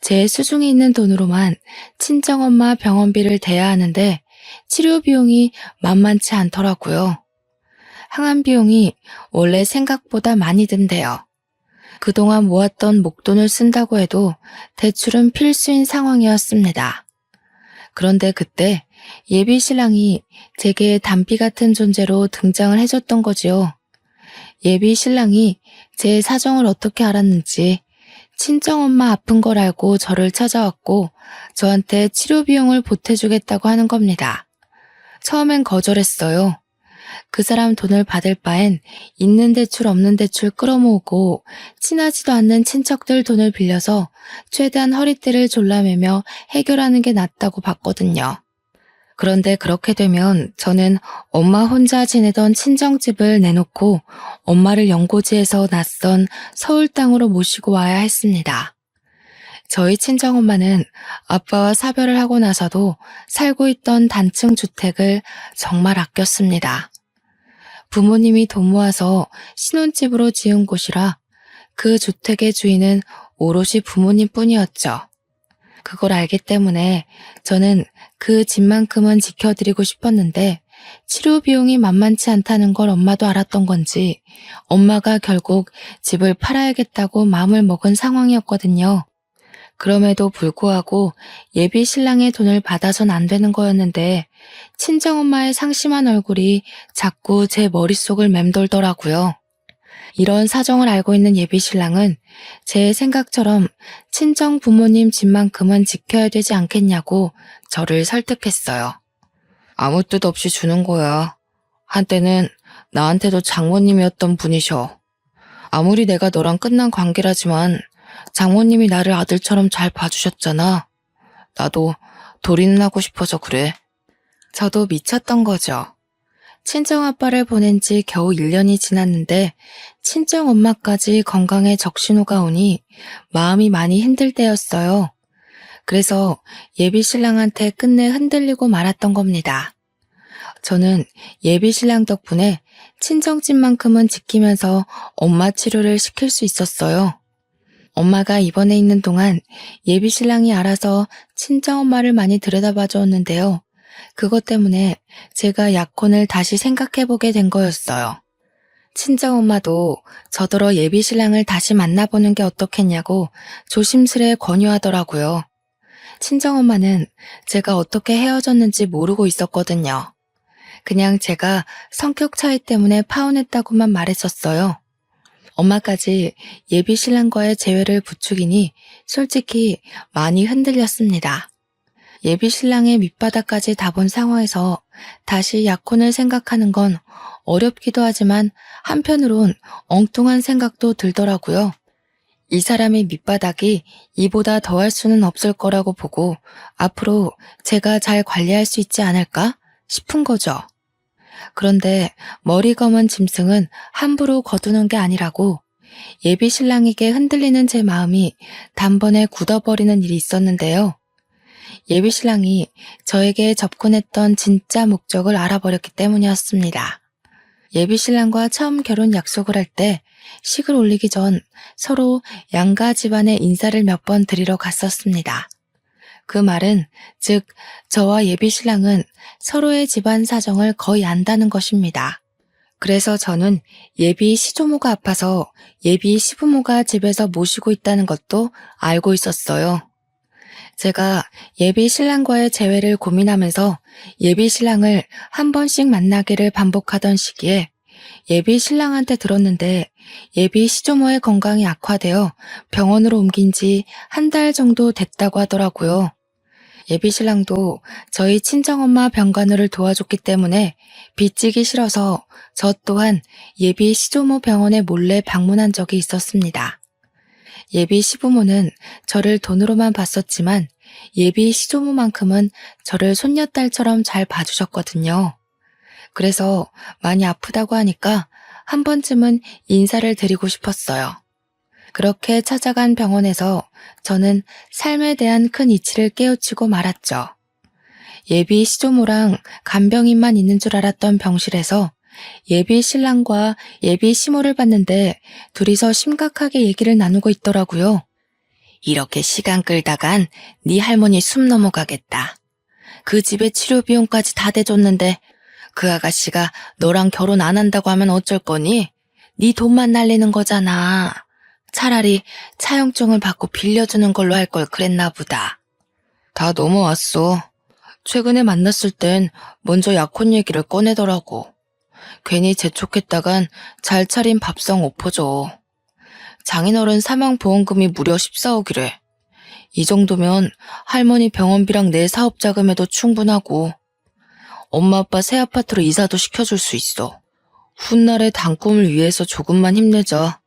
제 수중에 있는 돈으로만 친정엄마 병원비를 대야 하는데 치료 비용이 만만치 않더라고요. 항암 비용이 원래 생각보다 많이 든대요. 그동안 모았던 목돈을 쓴다고 해도 대출은 필수인 상황이었습니다. 그런데 그때 예비 신랑이 제게 단비 같은 존재로 등장을 해줬던 거지요. 예비 신랑이 제 사정을 어떻게 알았는지 친정엄마 아픈 걸 알고 저를 찾아왔고 저한테 치료 비용을 보태주겠다고 하는 겁니다. 처음엔 거절했어요. 그 사람 돈을 받을 바엔 있는 대출 없는 대출 끌어모으고 친하지도 않는 친척들 돈을 빌려서 최대한 허리띠를 졸라매며 해결하는 게 낫다고 봤거든요. 그런데 그렇게 되면 저는 엄마 혼자 지내던 친정집을 내놓고 엄마를 연고지에서 낯선 서울 땅으로 모시고 와야 했습니다. 저희 친정엄마는 아빠와 사별을 하고 나서도 살고 있던 단층 주택을 정말 아꼈습니다. 부모님이 돈 모아서 신혼집으로 지은 곳이라 그 주택의 주인은 오롯이 부모님뿐이었죠. 그걸 알기 때문에 저는 그 집만큼은 지켜드리고 싶었는데 치료 비용이 만만치 않다는 걸 엄마도 알았던 건지 엄마가 결국 집을 팔아야겠다고 마음을 먹은 상황이었거든요. 그럼에도 불구하고 예비 신랑의 돈을 받아선 안 되는 거였는데 친정엄마의 상심한 얼굴이 자꾸 제 머릿속을 맴돌더라고요. 이런 사정을 알고 있는 예비 신랑은 제 생각처럼 친정 부모님 집만큼은 지켜야 되지 않겠냐고 저를 설득했어요. 아무 뜻 없이 주는 거야. 한때는 나한테도 장모님이었던 분이셔. 아무리 내가 너랑 끝난 관계라지만 장모님이 나를 아들처럼 잘 봐주셨잖아. 나도 도리는 하고 싶어서 그래. 저도 미쳤던 거죠. 친정아빠를 보낸 지 겨우 1년이 지났는데 친정엄마까지 건강에 적신호가 오니 마음이 많이 힘들 때였어요. 그래서 예비 신랑한테 끝내 흔들리고 말았던 겁니다. 저는 예비 신랑 덕분에 친정집만큼은 지키면서 엄마 치료를 시킬 수 있었어요. 엄마가 입원해 있는 동안 예비 신랑이 알아서 친정엄마를 많이 들여다봐 줬는데요. 그것 때문에 제가 약혼을 다시 생각해보게 된 거였어요. 친정엄마도 저더러 예비 신랑을 다시 만나보는 게 어떻겠냐고 조심스레 권유하더라고요. 친정엄마는 제가 어떻게 헤어졌는지 모르고 있었거든요. 그냥 제가 성격 차이 때문에 파혼했다고만 말했었어요. 엄마까지 예비 신랑과의 재회를 부추기니 솔직히 많이 흔들렸습니다. 예비 신랑의 밑바닥까지 다 본 상황에서 다시 약혼을 생각하는 건 어렵기도 하지만 한편으론 엉뚱한 생각도 들더라고요. 이 사람의 밑바닥이 이보다 더할 수는 없을 거라고 보고 앞으로 제가 잘 관리할 수 있지 않을까 싶은 거죠. 그런데 머리 검은 짐승은 함부로 거두는 게 아니라고 예비 신랑에게 흔들리는 제 마음이 단번에 굳어버리는 일이 있었는데요. 예비 신랑이 저에게 접근했던 진짜 목적을 알아버렸기 때문이었습니다. 예비 신랑과 처음 결혼 약속을 할 때 식을 올리기 전 서로 양가 집안에 인사를 몇 번 드리러 갔었습니다. 그 말은 즉 저와 예비 신랑은 서로의 집안 사정을 거의 안다는 것입니다. 그래서 저는 예비 시조모가 아파서 예비 시부모가 집에서 모시고 있다는 것도 알고 있었어요. 제가 예비 신랑과의 재회를 고민하면서 예비 신랑을 한 번씩 만나기를 반복하던 시기에 예비 신랑한테 들었는데 예비 시조모의 건강이 악화되어 병원으로 옮긴 지 한 달 정도 됐다고 하더라고요. 예비 신랑도 저희 친정엄마 병간호를 도와줬기 때문에 빚지기 싫어서 저 또한 예비 시조모 병원에 몰래 방문한 적이 있었습니다. 예비 시부모는 저를 돈으로만 봤었지만 예비 시조모만큼은 저를 손녀딸처럼 잘 봐주셨거든요. 그래서 많이 아프다고 하니까 한 번쯤은 인사를 드리고 싶었어요. 그렇게 찾아간 병원에서 저는 삶에 대한 큰 이치를 깨우치고 말았죠. 예비 시조모랑 간병인만 있는 줄 알았던 병실에서 예비 신랑과 예비 시모를 봤는데 둘이서 심각하게 얘기를 나누고 있더라고요. 이렇게 시간 끌다간 네 할머니 숨 넘어가겠다. 그 집에 치료 비용까지 다 대줬는데 그 아가씨가 너랑 결혼 안 한다고 하면 어쩔 거니? 네 돈만 날리는 거잖아. 차라리 차용증을 받고 빌려주는 걸로 할 걸 그랬나 보다. 다 넘어왔어. 최근에 만났을 땐 먼저 약혼 얘기를 꺼내더라고. 괜히 재촉했다간 잘 차린 밥상 엎어져. 장인어른 사망보험금이 무려 14억이래. 이 정도면 할머니 병원비랑 내 사업 자금에도 충분하고 엄마 아빠 새 아파트로 이사도 시켜줄 수 있어. 훗날의 단꿈을 위해서 조금만 힘내자.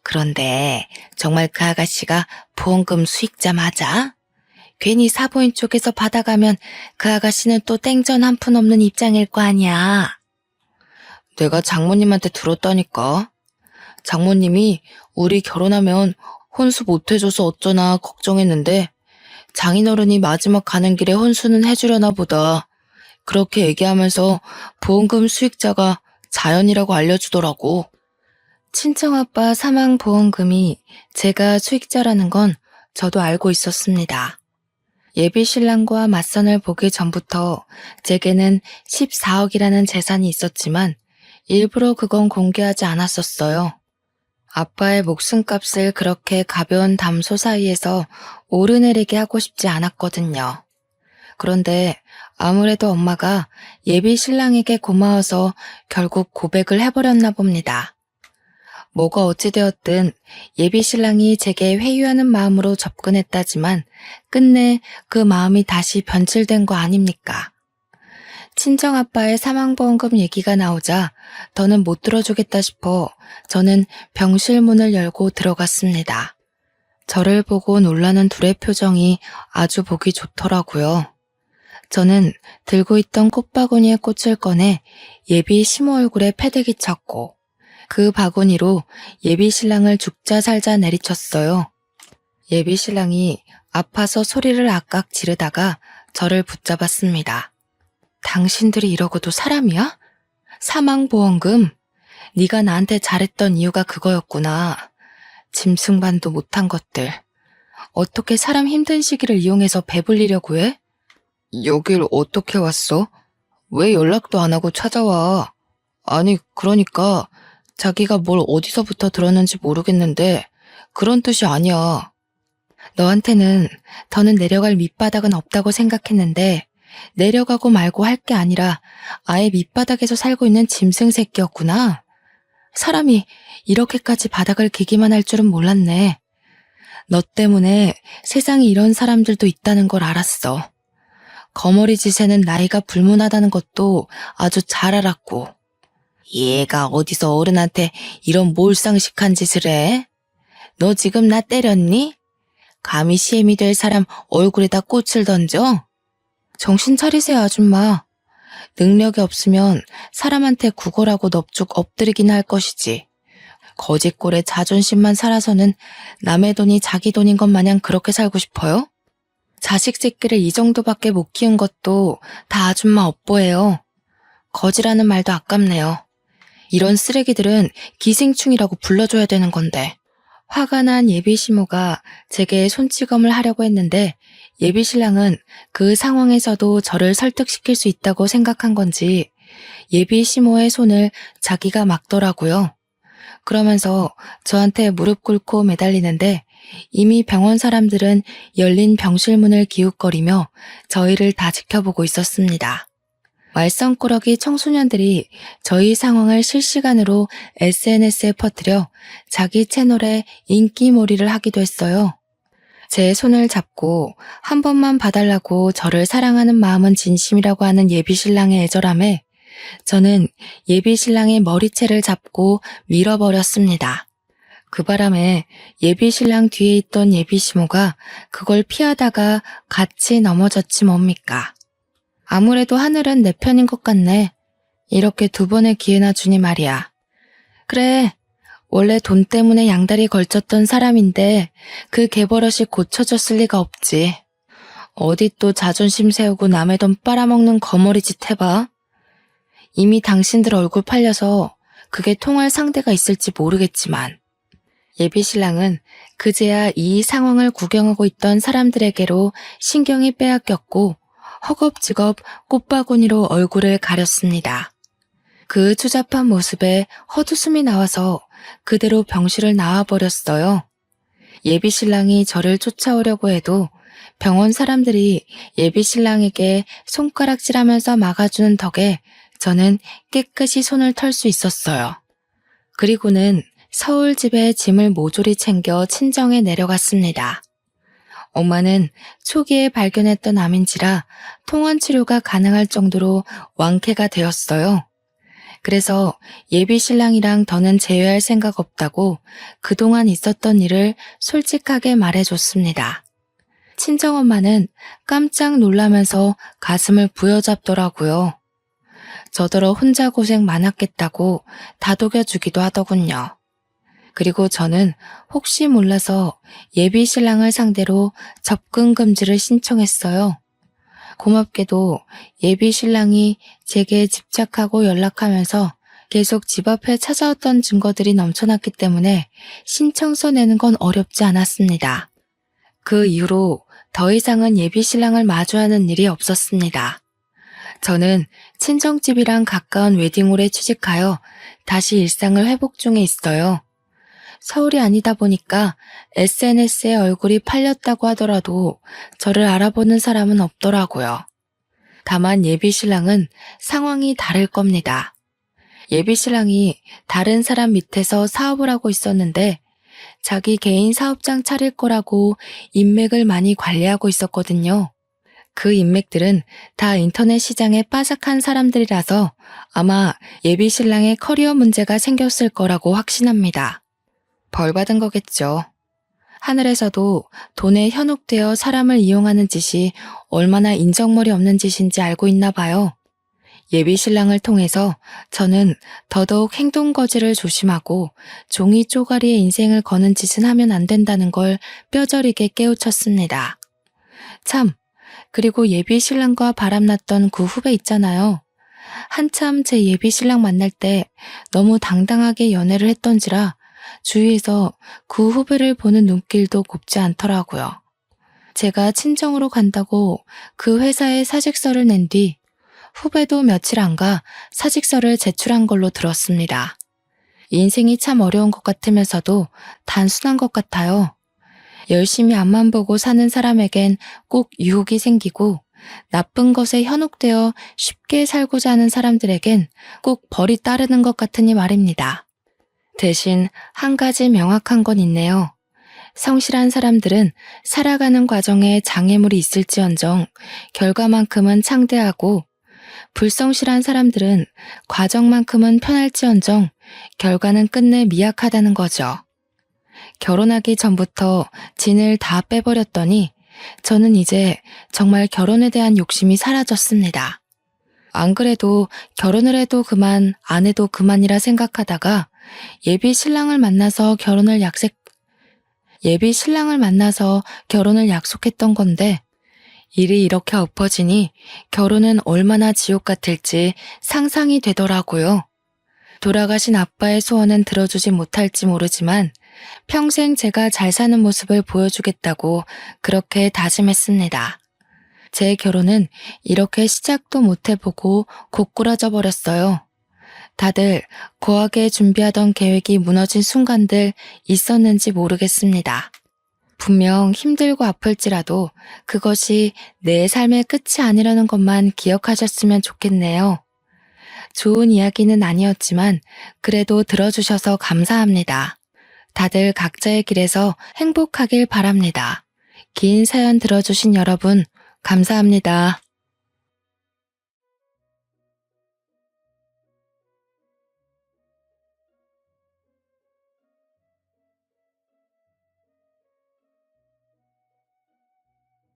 그런데 정말 그 아가씨가 보험금 수익자 맞아? 괜히 사보인 쪽에서 받아가면 그 아가씨는 또 땡전 한 푼 없는 입장일 거 아니야. 내가 장모님한테 들었다니까. 장모님이 우리 결혼하면 혼수 못 해줘서 어쩌나 걱정했는데 장인어른이 마지막 가는 길에 혼수는 해주려나 보다. 그렇게 얘기하면서 보험금 수익자가 자연이라고 알려주더라고. 친정아빠 사망보험금이 제가 수익자라는 건 저도 알고 있었습니다. 예비 신랑과 맞선을 보기 전부터 제게는 14억이라는 재산이 있었지만 일부러 그건 공개하지 않았었어요. 아빠의 목숨값을 그렇게 가벼운 담소 사이에서 오르내리게 하고 싶지 않았거든요. 그런데 아무래도 엄마가 예비 신랑에게 고마워서 결국 고백을 해버렸나 봅니다. 뭐가 어찌되었든 예비 신랑이 제게 회유하는 마음으로 접근했다지만 끝내 그 마음이 다시 변질된 거 아닙니까? 친정아빠의 사망보험금 얘기가 나오자 더는 못 들어주겠다 싶어 저는 병실 문을 열고 들어갔습니다. 저를 보고 놀라는 둘의 표정이 아주 보기 좋더라고요. 저는 들고 있던 꽃바구니에 꽃을 꺼내 예비 시모 얼굴에 패대기 쳤고 그 바구니로 예비 신랑을 죽자 살자 내리쳤어요. 예비 신랑이 아파서 소리를 악악 지르다가 저를 붙잡았습니다. 당신들이 이러고도 사람이야? 사망보험금? 네가 나한테 잘했던 이유가 그거였구나. 짐승반도 못한 것들. 어떻게 사람 힘든 시기를 이용해서 배불리려고 해? 여길 어떻게 왔어? 왜 연락도 안 하고 찾아와? 아니, 그러니까 자기가 뭘 어디서부터 들었는지 모르겠는데 그런 뜻이 아니야. 너한테는 더는 내려갈 밑바닥은 없다고 생각했는데 내려가고 말고 할 게 아니라 아예 밑바닥에서 살고 있는 짐승 새끼였구나. 사람이 이렇게까지 바닥을 기기만 할 줄은 몰랐네. 너 때문에 세상에 이런 사람들도 있다는 걸 알았어. 거머리 짓에는 나이가 불문하다는 것도 아주 잘 알았고. 얘가 어디서 어른한테 이런 몰상식한 짓을 해? 너 지금 나 때렸니? 감히 시엠이 될 사람 얼굴에다 꽃을 던져? 정신 차리세요, 아줌마. 능력이 없으면 사람한테 구걸하고 넙죽 엎드리긴 할 것이지. 거짓골에 자존심만 살아서는 남의 돈이 자기 돈인 것 마냥 그렇게 살고 싶어요? 자식 새끼를 이 정도밖에 못 키운 것도 다 아줌마 업보예요. 거지라는 말도 아깝네요. 이런 쓰레기들은 기생충이라고 불러줘야 되는 건데. 화가 난 예비 시모가 제게 손찌검을 하려고 했는데 예비 신랑은 그 상황에서도 저를 설득시킬 수 있다고 생각한 건지 예비 시모의 손을 자기가 막더라고요. 그러면서 저한테 무릎 꿇고 매달리는데 이미 병원 사람들은 열린 병실 문을 기웃거리며 저희를 다 지켜보고 있었습니다. 말썽꾸러기 청소년들이 저희 상황을 실시간으로 SNS에 퍼뜨려 자기 채널에 인기몰이를 하기도 했어요. 제 손을 잡고 한 번만 봐달라고 저를 사랑하는 마음은 진심이라고 하는 예비신랑의 애절함에 저는 예비신랑의 머리채를 잡고 밀어버렸습니다. 그 바람에 예비신랑 뒤에 있던 예비시모가 그걸 피하다가 같이 넘어졌지 뭡니까. 아무래도 하늘은 내 편인 것 같네. 이렇게 두 번의 기회나 주니 말이야. 그래, 원래 돈 때문에 양다리 걸쳤던 사람인데 그 개버릇이 고쳐졌을 리가 없지. 어디 또 자존심 세우고 남의 돈 빨아먹는 거머리 짓 해봐. 이미 당신들 얼굴 팔려서 그게 통할 상대가 있을지 모르겠지만 예비신랑은 그제야 이 상황을 구경하고 있던 사람들에게로 신경이 빼앗겼고 허겁지겁 꽃바구니로 얼굴을 가렸습니다. 그 추잡한 모습에 헛웃음이 나와서 그대로 병실을 나와버렸어요. 예비신랑이 저를 쫓아오려고 해도 병원 사람들이 예비신랑에게 손가락질하면서 막아주는 덕에 저는 깨끗이 손을 털 수 있었어요. 그리고는 서울 집에 짐을 모조리 챙겨 친정에 내려갔습니다. 엄마는 초기에 발견했던 암인지라 통원 치료가 가능할 정도로 완쾌가 되었어요. 그래서 예비신랑이랑 더는 재회할 생각 없다고 그동안 있었던 일을 솔직하게 말해줬습니다. 친정엄마는 깜짝 놀라면서 가슴을 부여잡더라고요. 저더러 혼자 고생 많았겠다고 다독여주기도 하더군요. 그리고 저는 혹시 몰라서 예비신랑을 상대로 접근 금지를 신청했어요. 고맙게도 예비신랑이 제게 집착하고 연락하면서 계속 집 앞에 찾아왔던 증거들이 넘쳐났기 때문에 신청서 내는 건 어렵지 않았습니다. 그 이후로 더 이상은 예비 신랑을 마주하는 일이 없었습니다. 저는 친정집이랑 가까운 웨딩홀에 취직하여 다시 일상을 회복 중에 있어요. 서울이 아니다 보니까 SNS에 얼굴이 팔렸다고 하더라도 저를 알아보는 사람은 없더라고요. 다만 예비 신랑은 상황이 다를 겁니다. 예비 신랑이 다른 사람 밑에서 사업을 하고 있었는데 자기 개인 사업장 차릴 거라고 인맥을 많이 관리하고 있었거든요. 그 인맥들은 다 인터넷 시장에 빠삭한 사람들이라서 아마 예비 신랑의 커리어 문제가 생겼을 거라고 확신합니다. 벌 받은 거겠죠. 하늘에서도 돈에 현혹되어 사람을 이용하는 짓이 얼마나 인정머리 없는 짓인지 알고 있나 봐요. 예비 신랑을 통해서 저는 더더욱 행동 거지를 조심하고 종이 쪼가리에 인생을 거는 짓은 하면 안 된다는 걸 뼈저리게 깨우쳤습니다. 참, 그리고 예비 신랑과 바람났던 그 후배 있잖아요. 한참 제 예비 신랑 만날 때 너무 당당하게 연애를 했던지라 주위에서 그 후배를 보는 눈길도 곱지 않더라고요. 제가 친정으로 간다고 그 회사에 사직서를 낸 뒤 후배도 며칠 안 가 사직서를 제출한 걸로 들었습니다. 인생이 참 어려운 것 같으면서도 단순한 것 같아요. 열심히 앞만 보고 사는 사람에겐 꼭 유혹이 생기고 나쁜 것에 현혹되어 쉽게 살고자 하는 사람들에겐 꼭 벌이 따르는 것 같으니 말입니다. 대신 한 가지 명확한 건 있네요. 성실한 사람들은 살아가는 과정에 장애물이 있을지언정 결과만큼은 창대하고 불성실한 사람들은 과정만큼은 편할지언정 결과는 끝내 미약하다는 거죠. 결혼하기 전부터 진을 다 빼버렸더니 저는 이제 정말 결혼에 대한 욕심이 사라졌습니다. 안 그래도 결혼을 해도 그만, 안 해도 그만이라 생각하다가 예비 신랑을 만나서 결혼을 약속했던 건데 일이 이렇게 엎어지니 결혼은 얼마나 지옥 같을지 상상이 되더라고요. 돌아가신 아빠의 소원은 들어주지 못할지 모르지만 평생 제가 잘 사는 모습을 보여주겠다고 그렇게 다짐했습니다. 제 결혼은 이렇게 시작도 못 해보고 고꾸라져 버렸어요. 다들 거하게 준비하던 계획이 무너진 순간들 있었는지 모르겠습니다. 분명 힘들고 아플지라도 그것이 내 삶의 끝이 아니라는 것만 기억하셨으면 좋겠네요. 좋은 이야기는 아니었지만 그래도 들어주셔서 감사합니다. 다들 각자의 길에서 행복하길 바랍니다. 긴 사연 들어주신 여러분, 감사합니다.